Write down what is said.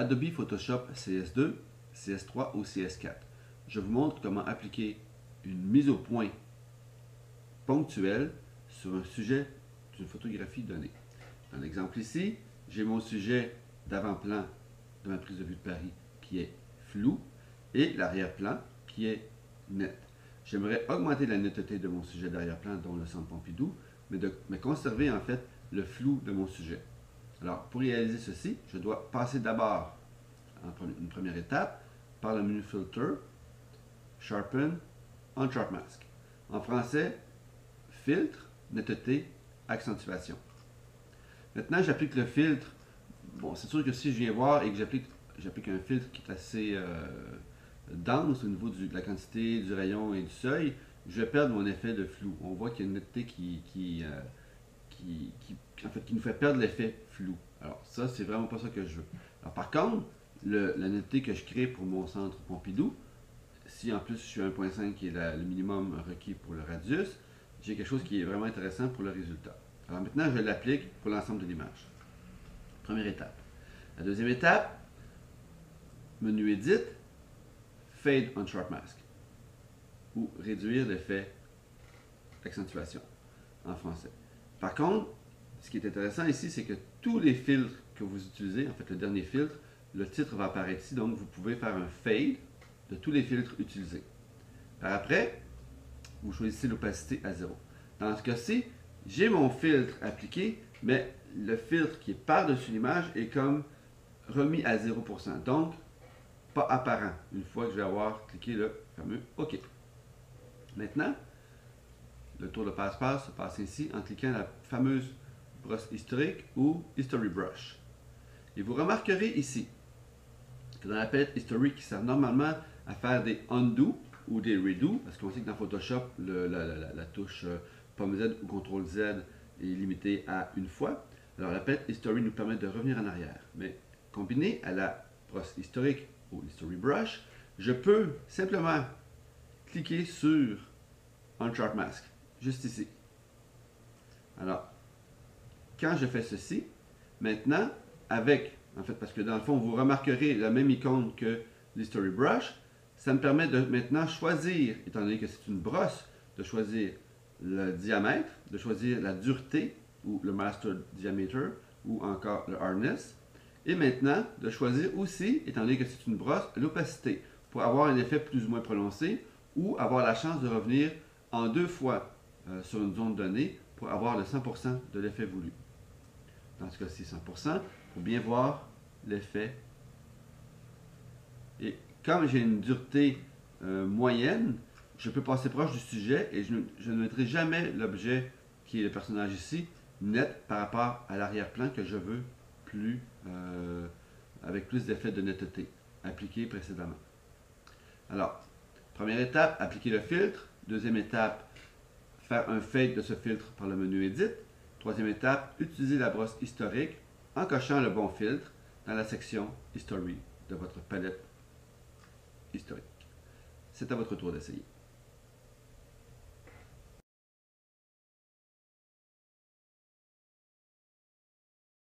Adobe Photoshop CS2, CS3 ou CS4. Je vous montre comment appliquer une mise au point ponctuelle sur un sujet d'une photographie donnée. Dans l'exemple ici, j'ai mon sujet d'avant-plan de ma prise de vue de Paris qui est flou et l'arrière-plan qui est net. J'aimerais augmenter la netteté de mon sujet d'arrière-plan, dont le Centre Pompidou, mais conserver en fait le flou de mon sujet. Alors, pour réaliser ceci, je dois passer d'abord, en une première étape, par le menu Filter, Sharpen, On Sharp Mask. En français, filtre, netteté, accentuation. Maintenant, j'applique le filtre. Bon, c'est sûr que si je viens voir et que j'applique un filtre qui est assez dense au niveau de la quantité, du rayon et du seuil, je vais perdre mon effet de flou. On voit qu'il y a une netteté qui nous fait perdre l'effet flou. Alors ça, c'est vraiment pas ça que je veux. Alors par contre, la netteté que je crée pour mon centre Pompidou, si en plus je suis à 1.5 qui est le minimum requis pour le radius, j'ai quelque chose qui est vraiment intéressant pour le résultat. Alors maintenant, je l'applique pour l'ensemble de l'image. Première étape. La deuxième étape, menu Edit, Fade on Sharp Mask, ou réduire l'effet accentuation en français. Par contre, ce qui est intéressant ici, c'est que tous les filtres que vous utilisez, en fait le dernier filtre, le titre va apparaître ici, donc vous pouvez faire un fade de tous les filtres utilisés. Par après, vous choisissez l'opacité à 0. Dans ce cas-ci, j'ai mon filtre appliqué, mais le filtre qui est par-dessus l'image est comme remis à 0%. Donc, pas apparent, une fois que je vais avoir cliqué le fameux OK. Maintenant, le tour de passe-passe se passe ainsi en cliquant la fameuse brosse historique ou History Brush. Et vous remarquerez ici que dans la palette historique qui sert normalement à faire des undo ou des redo, parce qu'on sait que dans Photoshop, la touche pomme Z ou CTRL Z est limitée à une fois. Alors la palette History nous permet de revenir en arrière. Mais combiné à la brosse historique ou History Brush, je peux simplement cliquer sur On Sharp Mask, juste ici. Alors, quand je fais ceci, maintenant, parce que dans le fond, vous remarquerez la même icône que l'History Brush, ça me permet de maintenant choisir, étant donné que c'est une brosse, de choisir le diamètre, de choisir la dureté, ou le Master Diameter, ou encore le Hardness, et maintenant de choisir aussi, étant donné que c'est une brosse, l'opacité, pour avoir un effet plus ou moins prononcé, ou avoir la chance de revenir en 2 fois sur une zone donnée pour avoir le 100% de l'effet voulu. Dans ce cas-ci, 100%, pour bien voir l'effet. Et comme j'ai une dureté moyenne, je peux passer proche du sujet et je ne mettrai jamais l'objet qui est le personnage ici net par rapport à l'arrière-plan que je veux avec plus d'effet de netteté appliqué précédemment. Alors, première étape, appliquer le filtre. Deuxième étape, faire un fade de ce filtre par le menu Edit. Troisième étape, utiliser la brosse historique en cochant le bon filtre dans la section History de votre palette historique. C'est à votre tour d'essayer.